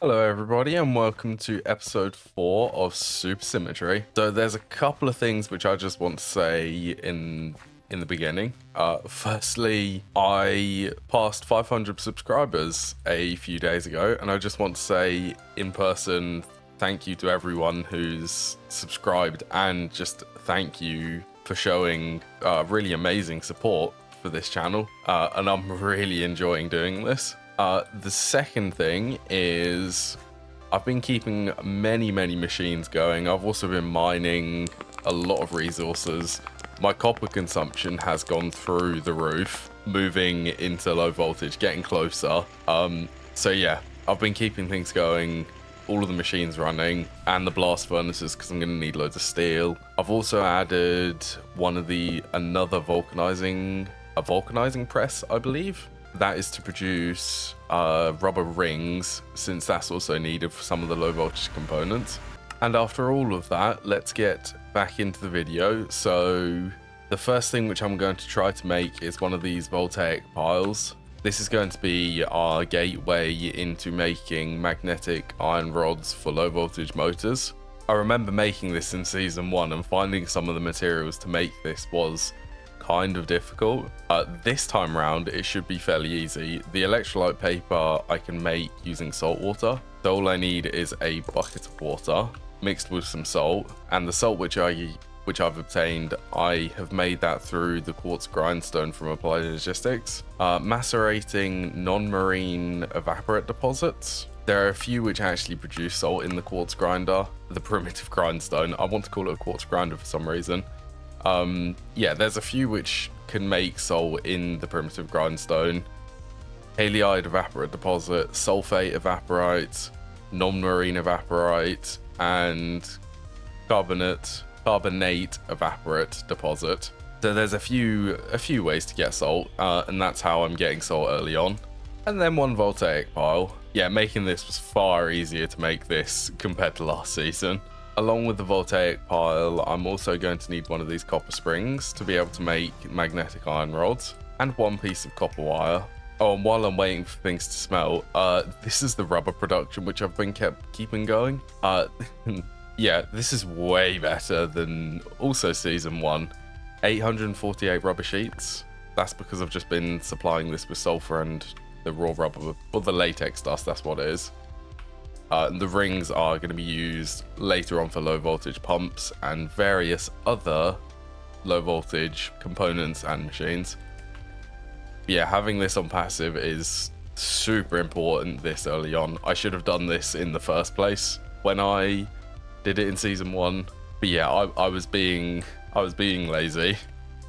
Hello everybody and welcome to episode 4 of Supersymmetry. So there's a couple of things which I just want to say in the beginning. Firstly, I passed 500 subscribers a few days ago, and I just want to say in person thank you to everyone who's subscribed, and just thank you for showing really amazing support for this channel, and I'm really enjoying doing this. The second thing is I've been keeping many machines going. I've also been mining a lot of resources. My copper consumption has gone through the roof, moving into low voltage, getting closer. So yeah, I've been keeping things going, all of the machines running, and the blast furnaces because I'm going to need loads of steel. I've also added another vulcanizing press, I believe. That is to produce rubber rings, since that's also needed for some of the low voltage components. And after all of that, let's get back into the video. So the first thing which I'm going to try to make is one of these voltaic piles. This is going to be our gateway into making magnetic iron rods for low voltage motors. I remember making this in season 1, and finding some of the materials to make this was kind of difficult. This time round it should be fairly easy. The electrolyte paper I can make using salt water. So all I need is a bucket of water mixed with some salt, and the salt which I've obtained, I have made that through the quartz grindstone from Applied Logistics, macerating non-marine evaporate deposits. There are a few which actually produce salt in the quartz grinder, the primitive grindstone. I want to call it a quartz grinder for some reason. Yeah, there's a few which can make salt in the primitive grindstone. Halide evaporate deposit, sulfate evaporite, non-marine evaporite, and carbonate evaporate deposit. So there's a few ways to get salt, and that's how I'm getting salt early on. And then one voltaic pile. Yeah, making this was far easier to make this compared to last season. Along with the voltaic pile, I'm also going to need one of these copper springs to be able to make magnetic iron rods, and one piece of copper wire. Oh, and while I'm waiting for things to smelt, this is the rubber production which I've been keeping going. Yeah, this is way better than also season 1. 848 rubber sheets. That's because I've just been supplying this with sulfur and the raw rubber, or the latex dust, that's what it is. The rings are going to be used later on for low voltage pumps and various other low voltage components and machines. But yeah, having this on passive is super important this early on. I should have done this in the first place when I did it in season 1. But yeah, I was being lazy.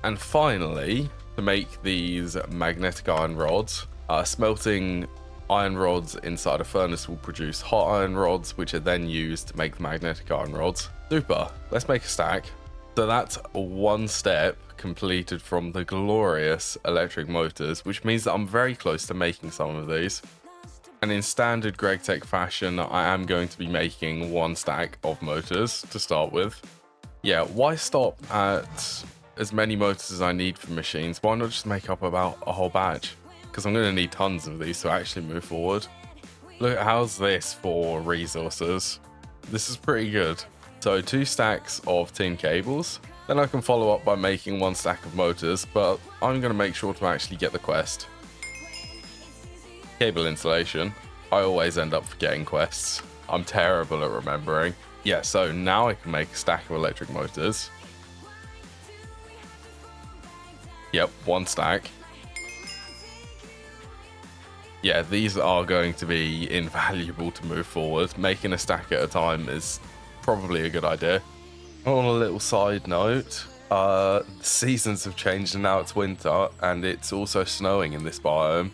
And finally, to make these magnetic iron rods, smelting iron rods inside a furnace will produce hot iron rods, which are then used to make the magnetic iron rods. Super. Let's make a stack. So that's one step completed from the glorious electric motors, which means that I'm very close to making some of these. And in standard GregTech fashion, I am going to be making one stack of motors to start with. Yeah, why stop at as many motors as I need for machines? Why not just make up about a whole batch? Because I'm going to need tons of these to actually move forward. Look, how's this for resources? This is pretty good. So 2 stacks of tin cables. Then I can follow up by making 1 stack of motors, but I'm going to make sure to actually get the quest. Cable installation. I always end up forgetting quests. I'm terrible at remembering. Yeah, so now I can make a stack of electric motors. Yep, 1 stack. Yeah, these are going to be invaluable to move forward. Making a stack at a time is probably a good idea. On a little side note, the seasons have changed and now it's winter, and it's also snowing in this biome,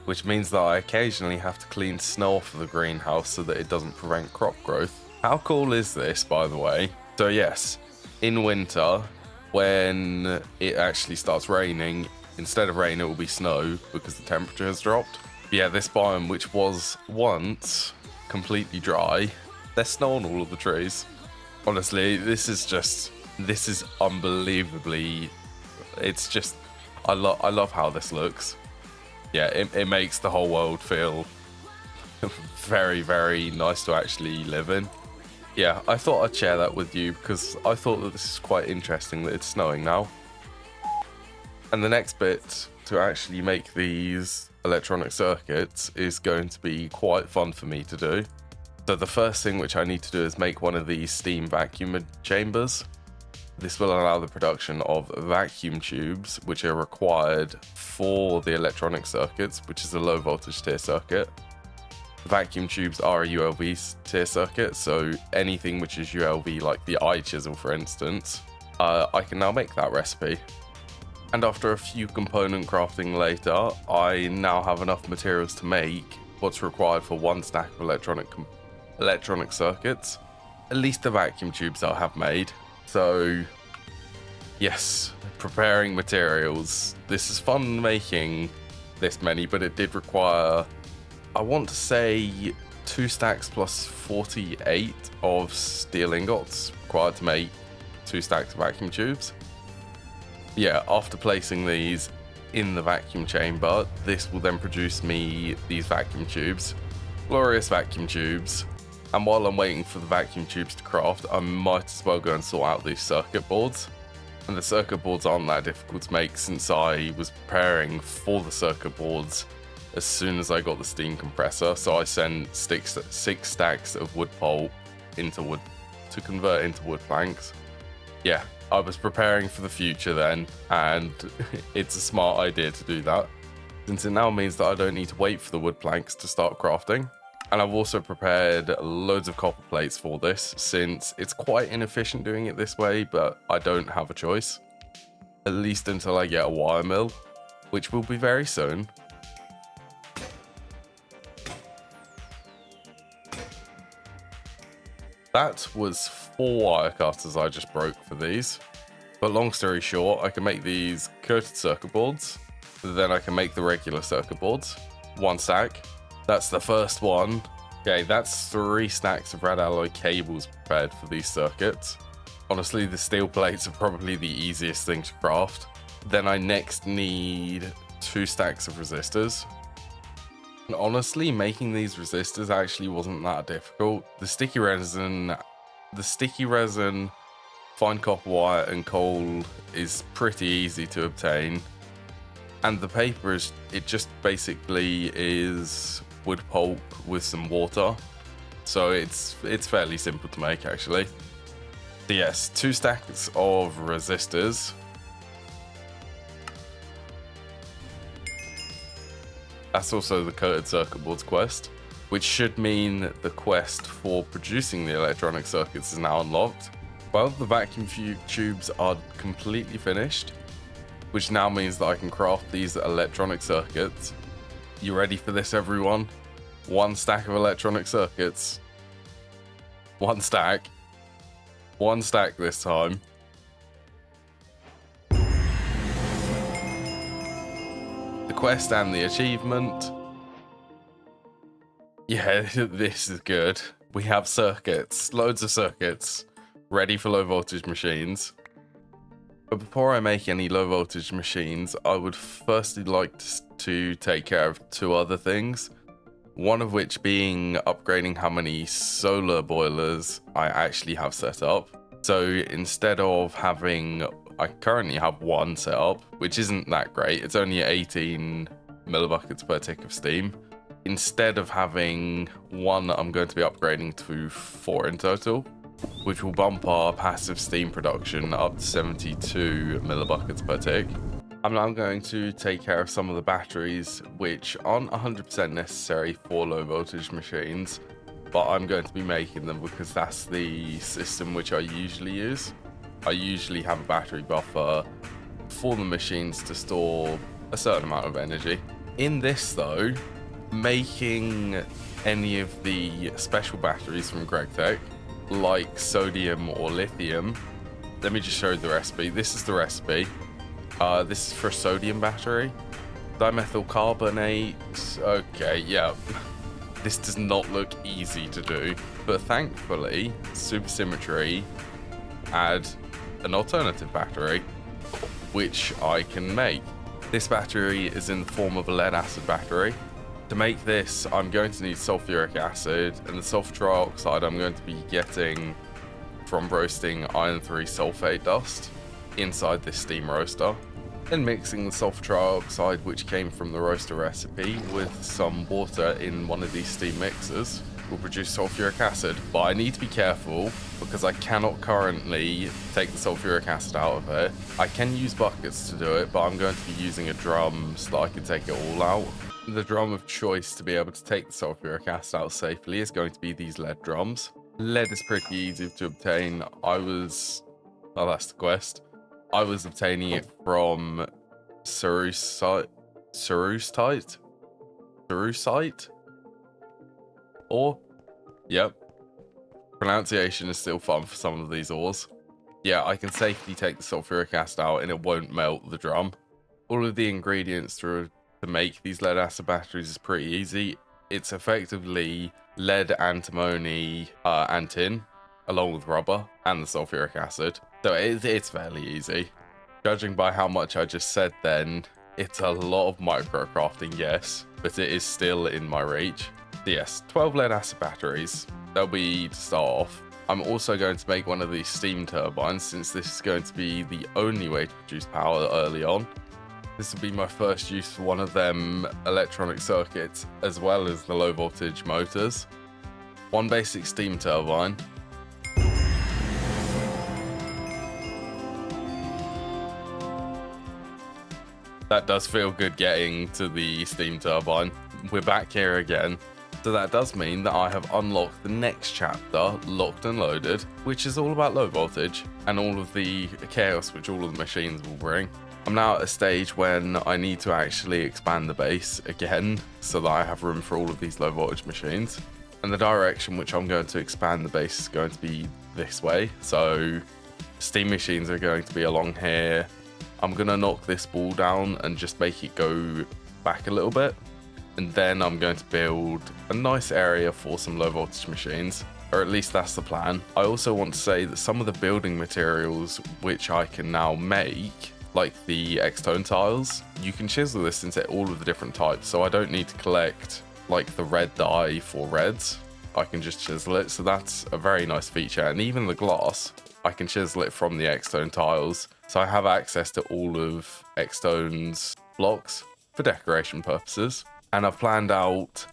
which means that I occasionally have to clean snow off of the greenhouse so that it doesn't prevent crop growth. How cool is this, by the way? So yes, in winter, when it actually starts raining, instead of rain it will be snow because the temperature has dropped. Yeah, this biome, which was once completely dry, there's snow on all of the trees. Honestly, this is unbelievably, it's just, I love how this looks. Yeah, it makes the whole world feel very, very nice to actually live in. Yeah, I thought I'd share that with you because I thought that this is quite interesting that it's snowing now. And the next bit to actually make these electronic circuits is going to be quite fun for me to do. So the first thing which I need to do is make one of these steam vacuum chambers. This will allow the production of vacuum tubes, which are required for the electronic circuits, which is a low voltage tier circuit. Vacuum tubes are a ULV tier circuit, so anything which is ULV, like the eye chisel for instance, I can now make that recipe. And after a few component crafting later, I now have enough materials to make what's required for one stack of electronic circuits, at least the vacuum tubes I have made. So yes, preparing materials. This is fun making this many, but it did require, I want to say, 2 stacks plus 48 of steel ingots required to make 2 stacks of vacuum tubes. Yeah, after placing these in the vacuum chamber, this will then produce me these vacuum tubes, glorious vacuum tubes. And while I'm waiting for the vacuum tubes to craft, I might as well go and sort out these circuit boards. And the circuit boards aren't that difficult to make since I was preparing for the circuit boards as soon as I got the steam compressor. So I sent 6 stacks of wood pulp into wood to convert into wood planks. Yeah, I was preparing for the future then, and it's a smart idea to do that, since it now means that I don't need to wait for the wood planks to start crafting. And I've also prepared loads of copper plates for this, since it's quite inefficient doing it this way, but I don't have a choice. At least until I get a wire mill, which will be very soon. That was 4 wire cutters I just broke for these. But long story short, I can make these coated circuit boards. Then I can make the regular circuit boards. 1 stack. That's the first one. Okay, that's 3 stacks of red alloy cables prepared for these circuits. Honestly, the steel plates are probably the easiest thing to craft. Then I next need 2 stacks of resistors. And honestly, making these resistors actually wasn't that difficult. The sticky resin, fine copper wire and coal is pretty easy to obtain. And the paper it just basically is wood pulp with some water. So it's fairly simple to make actually. So yes, 2 stacks of resistors. That's also the coated circuit boards quest, which should mean the quest for producing the electronic circuits is now unlocked. Well, the vacuum tubes are completely finished, which now means that I can craft these electronic circuits. You ready for this, everyone? 1 stack of electronic circuits. 1 stack. 1 stack this time. The quest and the achievement. Yeah, this is good. We have circuits, loads of circuits, ready for low voltage machines. But before I make any low voltage machines, I would firstly like to take care of 2 other things. One of which being upgrading how many solar boilers I actually have set up. So instead of having, I currently have 1 set up, which isn't that great. It's only 18 millibuckets per tick of steam. Instead of having 1, I'm going to be upgrading to 4 in total, which will bump our passive steam production up to 72 millibuckets per tick. I'm now going to take care of some of the batteries, which aren't 100% necessary for low voltage machines, but I'm going to be making them because that's the system which I usually use. I usually have a battery buffer for the machines to store a certain amount of energy. In this though, making any of the special batteries from GregTech, like sodium or lithium, let me just show you the recipe. This is the recipe. This is for a sodium battery. Dimethyl carbonate. Okay, yeah. This does not look easy to do, but thankfully, Supersymmetry add an alternative battery, which I can make. This battery is in the form of a lead acid battery, To make this, I'm going to need sulfuric acid, and the sulfur trioxide I'm going to be getting from roasting iron 3 sulfate dust inside this steam roaster. Then mixing the sulfur trioxide, which came from the roaster recipe, with some water in one of these steam mixers will produce sulfuric acid. But I need to be careful because I cannot currently take the sulfuric acid out of it. I can use buckets to do it, but I'm going to be using a drum so that I can take it all out. The drum of choice to be able to take the sulfuric acid out safely is going to be these lead drums. Lead is pretty easy to obtain. That's the quest. I was obtaining it from Supersymmetry? Or? Yep. Pronunciation is still fun for some of these ores. Yeah, I can safely take the sulfuric acid out and it won't melt the drum. All of the ingredients to make these lead acid batteries is pretty easy. It's effectively lead, antimony, and tin, along with rubber and the sulfuric acid. So it's fairly easy. Judging by how much I just said then, it's a lot of micro crafting, yes, but it is still in my reach. So yes, 12 lead acid batteries. They'll be to start off. I'm also going to make one of these steam turbines, since this is going to be the only way to produce power early on. This will be my first use for one of them electronic circuits, as well as the low voltage motors. One basic steam turbine. That does feel good getting to the steam turbine. We're back here again. So that does mean that I have unlocked the next chapter, Locked and Loaded, which is all about low voltage and all of the chaos which all of the machines will bring. I'm now at a stage when I need to actually expand the base again so that I have room for all of these low voltage machines. And the direction which I'm going to expand the base is going to be this way. So steam machines are going to be along here. I'm going to knock this wall down and just make it go back a little bit. And then I'm going to build a nice area for some low voltage machines, or at least that's the plan. I also want to say that some of the building materials which I can now make, like the X-tone tiles, you can chisel this into all of the different types, so I don't need to collect like the red dye for reds. I can just chisel it, so that's a very nice feature. And even the glass, I can chisel it from the X-tone tiles, so I have access to all of X-tone's blocks for decoration purposes. And I've planned out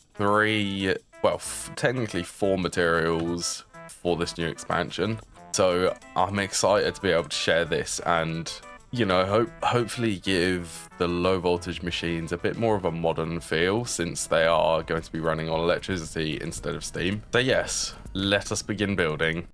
technically four materials for this new expansion. So I'm excited to be able to share this and, you know, hopefully give the low voltage machines a bit more of a modern feel, since they are going to be running on electricity instead of steam. So yes, let us begin building.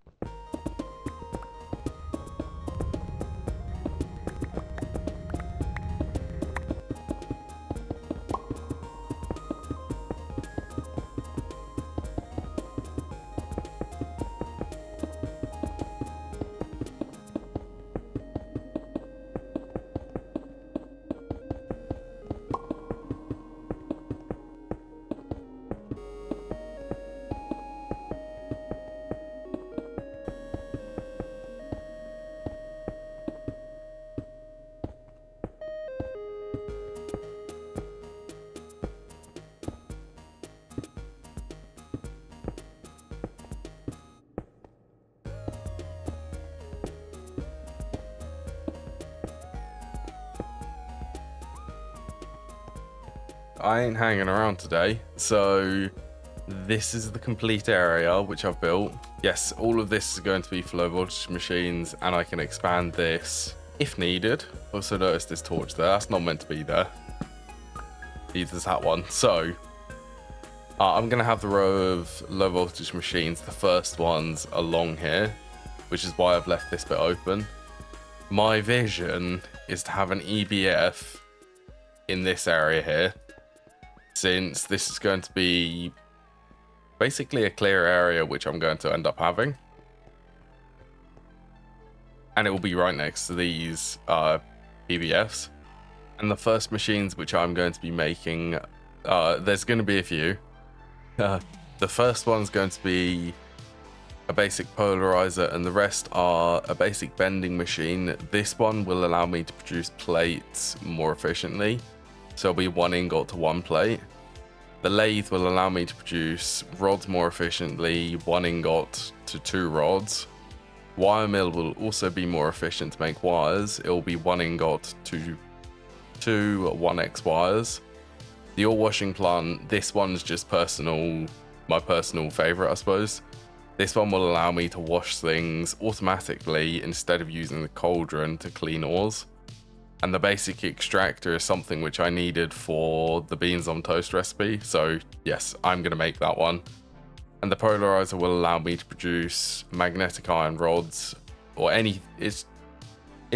I ain't hanging around today, so this is the complete area which I've built. Yes, all of this is going to be for low voltage machines, and I can expand this if needed. Also notice this torch there, that's not meant to be there. Neither's that one. So I'm going to have the row of low voltage machines, the first ones along here, which is why I've left this bit open. My vision is to have an EBF in this area here, since this is going to be basically a clear area which I'm going to end up having. And it will be right next to these PBFs. And the first machines which I'm going to be making, there's going to be a few. The first one's going to be a basic polarizer, and the rest are a basic bending machine. This one will allow me to produce plates more efficiently. So it'll be one ingot to one plate. The lathe will allow me to produce rods more efficiently, 1 ingot to 2 rods. Wire mill will also be more efficient to make wires. It will be 1 ingot to 2 1x wires. The ore washing plant, this one's just my personal favorite, I suppose. This one will allow me to wash things automatically instead of using the cauldron to clean ores. And the basic extractor is something which I needed for the beans on toast recipe. So yes, I'm going to make that one. And the polarizer will allow me to produce magnetic iron rods or it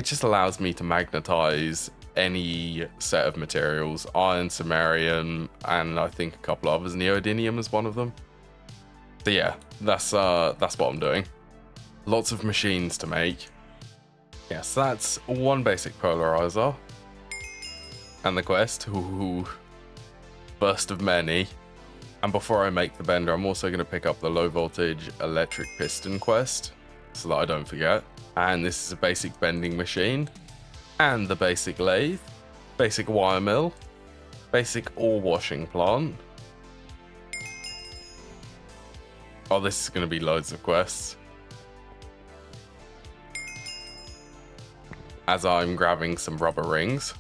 just allows me to magnetize any set of materials. Iron, samarium, and I think a couple others. Neodymium is one of them. So yeah, that's what I'm doing. Lots of machines to make. Yes, that's one basic polarizer. And the quest, ooh, first of many. And before I make the bender, I'm also going to pick up the low voltage electric piston quest so that I don't forget. And this is a basic bending machine. And the basic lathe, basic wire mill, basic ore washing plant. Oh, this is going to be loads of quests. As I'm grabbing some rubber rings.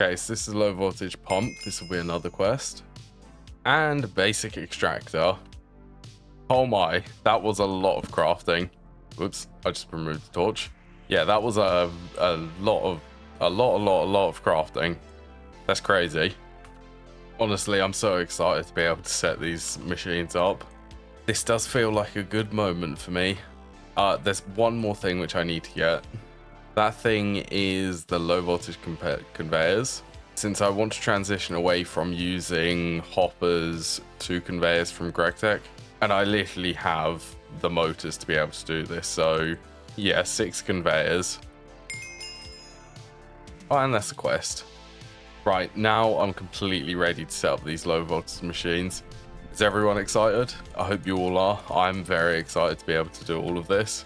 Okay, so this is a low voltage pump. This will be another quest. And basic extractor. Oh my, that was a lot of crafting. Whoops, I just removed the torch. Yeah, that was a lot of crafting. That's crazy. Honestly, I'm so excited to be able to set these machines up. This does feel like a good moment for me. There's one more thing which I need to get. That thing is the low voltage conveyors. Since I want to transition away from using hoppers to conveyors from GregTech, and I literally have the motors to be able to do this. So yeah, 6 conveyors. Oh, and that's a quest. Right, now I'm completely ready to set up these low voltage machines. Is everyone excited? I hope you all are. I'm very excited to be able to do all of this.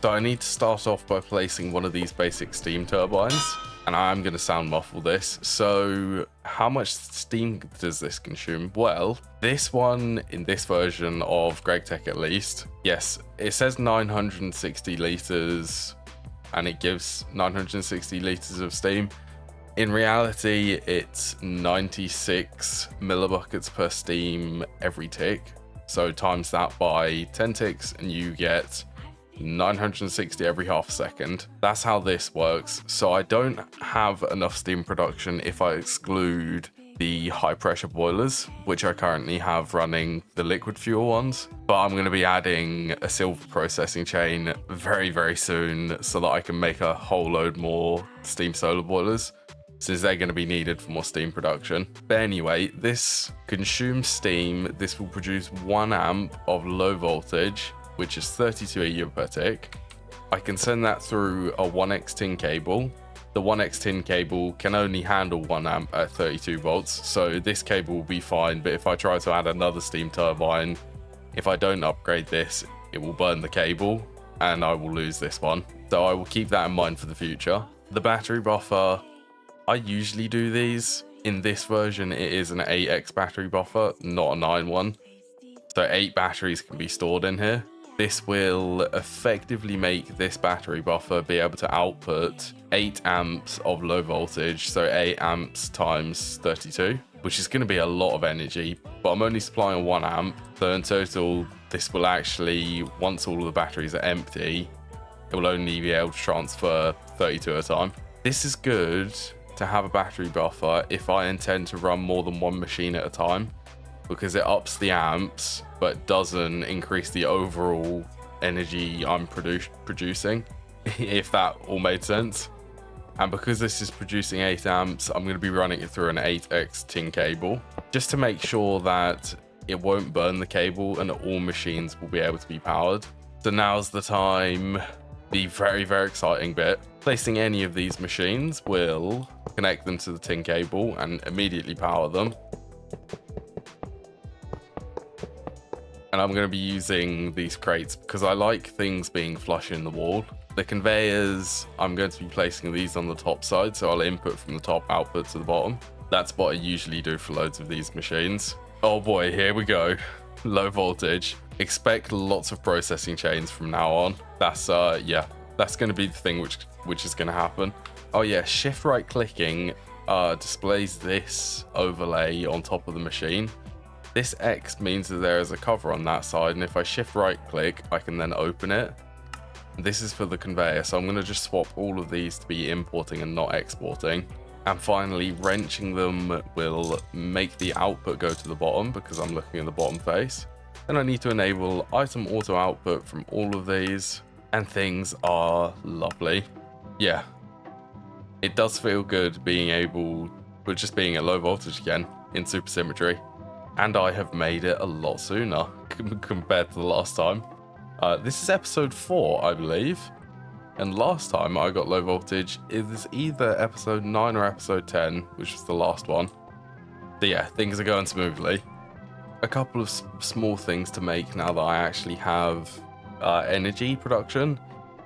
So I need to start off by placing one of these basic steam turbines, and I'm going to sound muffle this. So how much steam does this consume? Well, this one in this version of GregTech at least, yes, it says 960 liters and it gives 960 liters of steam. In reality, it's 96 millibuckets per steam every tick. So times that by 10 ticks and you get 960 every half second. That's how this works. So I don't have enough steam production if I exclude the high pressure boilers, which I currently have running the liquid fuel ones. But I'm going to be adding a silver processing chain very, very soon so that I can make a whole load more steam solar boilers, since they're going to be needed for more steam production. But anyway, this consumes steam. This will produce 1 amp of low voltage, which is 32 EU per tick. I can send that through a 1x tin cable. The 1x tin cable can only handle 1 amp at 32 volts, so this cable will be fine. But if I try to add another steam turbine, if I don't upgrade this, it will burn the cable and I will lose this one. So I will keep that in mind for the future. The battery buffer, I usually do these. In this version, it is an 8x battery buffer, not a 9 one. So 8 batteries can be stored in here. This will effectively make this battery buffer be able to output 8 amps of low voltage, so 8 amps times 32, which is going to be a lot of energy, but I'm only supplying 1 amp, so in total, this will actually, once all of the batteries are empty, it will only be able to transfer 32 at a time. This is good to have a battery buffer if I intend to run more than one machine at a time, because it ups the amps but doesn't increase the overall energy I'm producing, if that all made sense. And because this is producing 8 amps, I'm going to be running it through an 8x tin cable, just to make sure that it won't burn the cable and all machines will be able to be powered. So now's the time, the very, very exciting bit. Placing any of these machines will connect them to the tin cable and immediately power them. And I'm going to be using these crates because I like things being flush in the wall. The conveyors, I'm going to be placing these on the top side, so I'll input from the top, output to the bottom. That's what I usually do for loads of these machines. Oh boy, here we go. Low voltage. Expect lots of processing chains from now on. That's yeah, that's going to be the thing which is going to happen. Oh yeah, shift right clicking displays this overlay on top of the machine. This X means that there is a cover on that side, and if I shift right click, I can then open it. This is for the conveyor, so I'm going to just swap all of these to be importing and not exporting. And finally, wrenching them will make the output go to the bottom because I'm looking at the bottom face. Then I need to enable item auto output from all of these, and things are lovely. Yeah, it does feel good being able, but just being at low voltage again in Supersymmetry. And I have made it a lot sooner compared to the last time. This is episode 4, I believe. And last time I got low voltage, it was either episode 9 or episode 10, which was the last one. So yeah, things are going smoothly. A couple of small things to make now that I actually have energy production.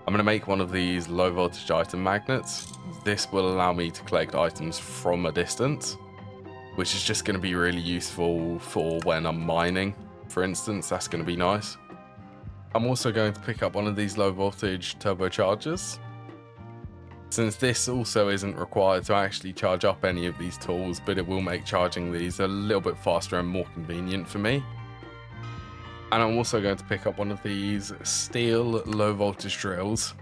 I'm going to make one of these low voltage item magnets. This will allow me to collect items from a distance, which is just going to be really useful for when I'm mining, for instance. That's going to be nice. I'm also going to pick up one of these low voltage turbochargers. Since this also isn't required to actually charge up any of these tools, but it will make charging these a little bit faster and more convenient for me. And I'm also going to pick up one of these steel low voltage drills.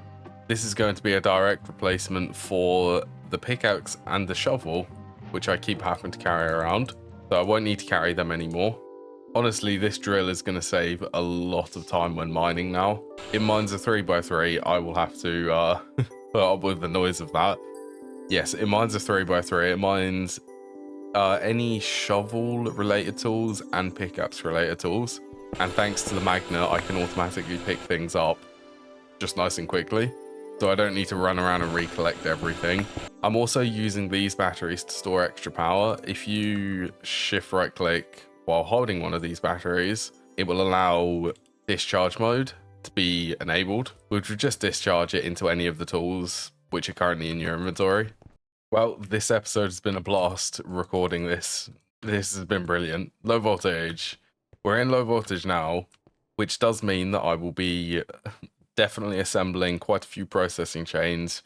This is going to be a direct replacement for the pickaxe and the shovel, which I keep having to carry around, so I won't need to carry them anymore. Honestly, this drill is going to save a lot of time when mining now. It mines a 3x3, I will have to put up with the noise of that. Yes, it mines a 3x3, it mines any shovel related tools and pickaxe related tools. And thanks to the magnet, I can automatically pick things up just nice and quickly, so I don't need to run around and recollect everything. I'm also using these batteries to store extra power. If you shift right click while holding one of these batteries, it will allow discharge mode to be enabled, which will just discharge it into any of the tools which are currently in your inventory. Well, this episode has been a blast recording this. This has been brilliant. Low voltage. We're in low voltage now, which does mean that I will be definitely assembling quite a few processing chains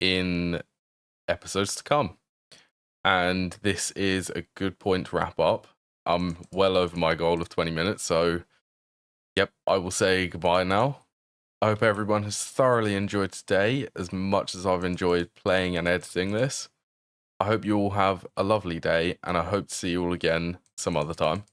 in episodes to come. And this is a good point to wrap up. I'm well over my goal of 20 minutes, so yep, I will say goodbye now. I hope everyone has thoroughly enjoyed today as much as I've enjoyed playing and editing this. I hope you all have a lovely day, and I hope to see you all again some other time.